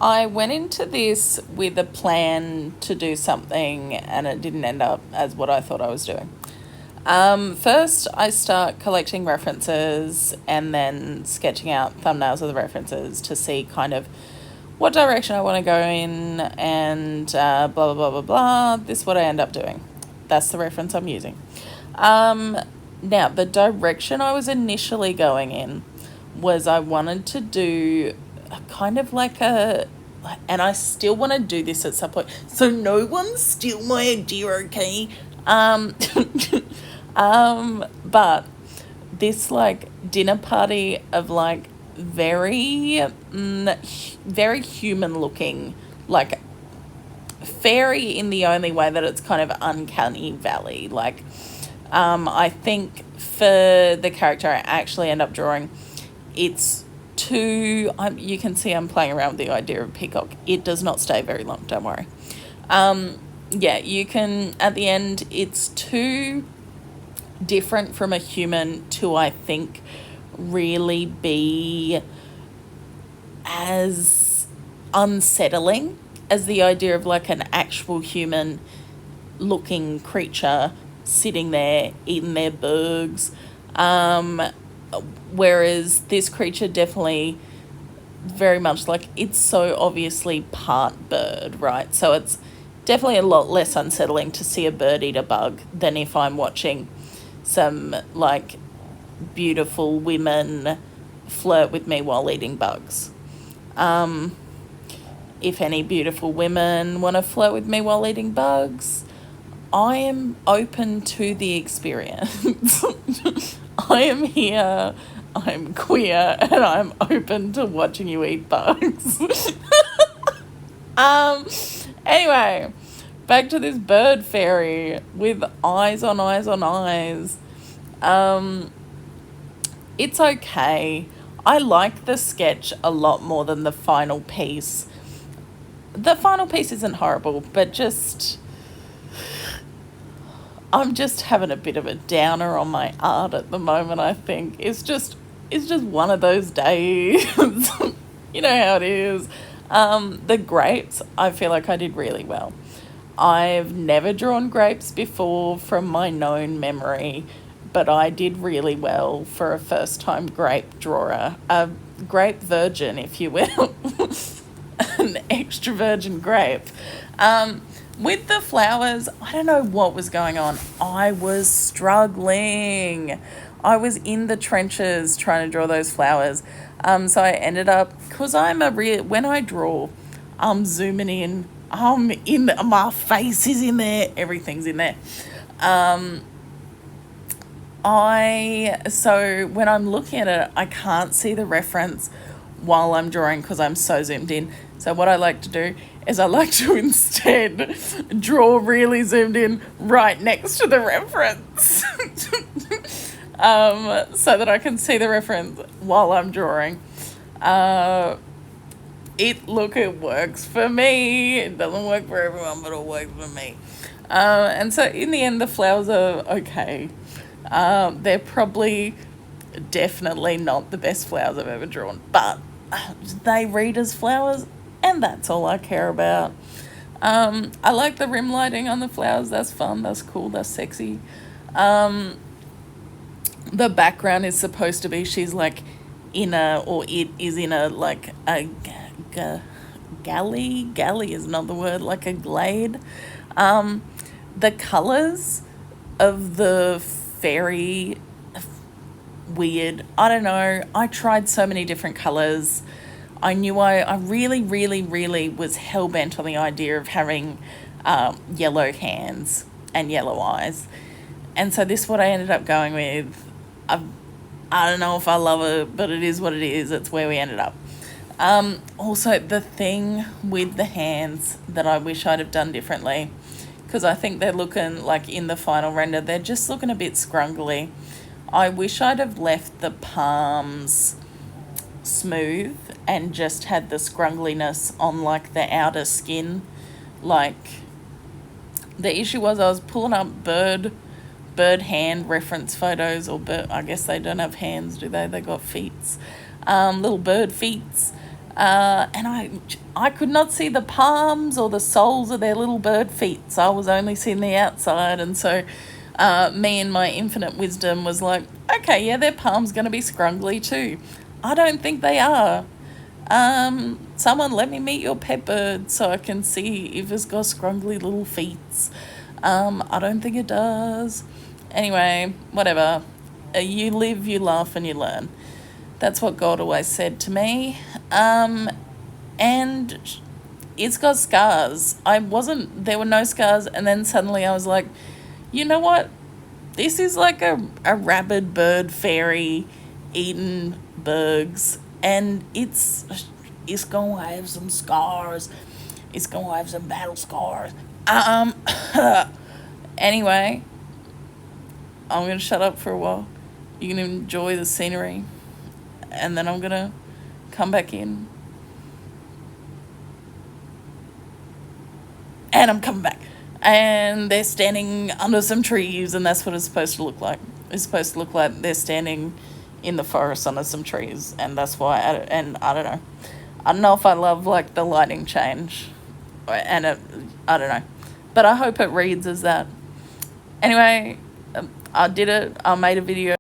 I went into this with a plan to do something and it didn't end up as what I thought I was doing. First, I start collecting references and then sketching out thumbnails of the references to see kind of what direction I want to go in and blah, blah, blah, blah, blah. This is what I end up doing. That's the reference I'm using. Now, the direction I was initially going in was I wanted to do a kind of like a, and I still want to do this at some point. So no one steal my idea, okay? But this like dinner party of like very human looking, like fairy in the only way that it's kind of uncanny valley. Like, I think for the character I actually end up drawing, it's too. You can see I'm playing around with the idea of peacock. It does not stay very long. Don't worry. Yeah, you can at the end. It's too different from a human to, I think, really be as unsettling as the idea of like an actual human looking creature sitting there eating their bugs. Whereas this creature definitely very much like it's so obviously part bird, right? So it's definitely a lot less unsettling to see a bird eat a bug than if I'm watching some like beautiful women flirt with me while eating bugs. If any beautiful women want to flirt with me while eating bugs, I am open to the experience. I am here, I'm queer, and I'm open to watching you eat bugs. um, anyway, back to this bird fairy with eyes on eyes on eyes. It's okay. I like the sketch a lot more than the final piece. The final piece isn't horrible, but just I'm just having a bit of a downer on my art at the moment, I think. It's just one of those days. You know how it is. The grapes, I feel like I did really well. I've never drawn grapes before from my known memory, but I did really well for a first time grape drawer. A grape virgin, if you will. An extra virgin grape. With the flowers, I don't know what was going on. I was struggling. I was in the trenches trying to draw those flowers. So I ended up, because when I draw, I'm zooming in. I'm in, my face is in there. Everything's in there. So when I'm looking at it, I can't see the reference while I'm drawing because I'm so zoomed in. So what I like to do is I like to instead draw really zoomed in right next to the reference. So that I can see the reference while I'm drawing. It works for me. It doesn't work for everyone, but it works for me. And so in the end, the flowers are okay. They're probably definitely not the best flowers I've ever drawn, but they read as flowers, and that's all I care about. I like the rim lighting on the flowers. That's fun. That's cool. That's sexy. The background is supposed to be she's like it is in a like a galley. Galley is not the word. Like a glade. The colours of the fairy weird. I don't know. I tried so many different colours. I knew I really, really, really was hell-bent on the idea of having yellow hands and yellow eyes. And so this is what I ended up going with. I don't know if I love it, but it is what it is. It's where we ended up. Also, the thing with the hands that I wish I'd have done differently, because I think they're looking like in the final render, they're just looking a bit scrungly. I wish I'd have left the palms smooth and just had the scrungliness on like the outer skin. Like, the issue was I was pulling up bird hand reference photos, or bird, I guess they don't have hands, do they? They got feet. Little bird feet. And I could not see the palms or the soles of their little bird feet, so I was only seeing the outside. And so me and my infinite wisdom was like, okay, yeah, their palms going to be scrungly too. I don't think they are. Someone let me meet your pet bird so I can see if it's got scrungly little feet. I don't think it does. Anyway, whatever. You live, you laugh, and you learn. That's what God always said to me. And it's got scars. There were no scars, and then suddenly I was like, you know what? This is like a rabid bird fairy eating bugs, and it's going to have some scars. It's going to have some battle scars. Anyway, I'm going to shut up for a while. You can enjoy the scenery, and then I'm going to come back in. And I'm coming back. And they're standing under some trees, and that's what it's supposed to look like. It's supposed to look like they're standing in the forest under some trees, and that's why. And I don't know. I don't know if I love like the lighting change, and I don't know, but I hope it reads as that. Anyway, I did it. I made a video.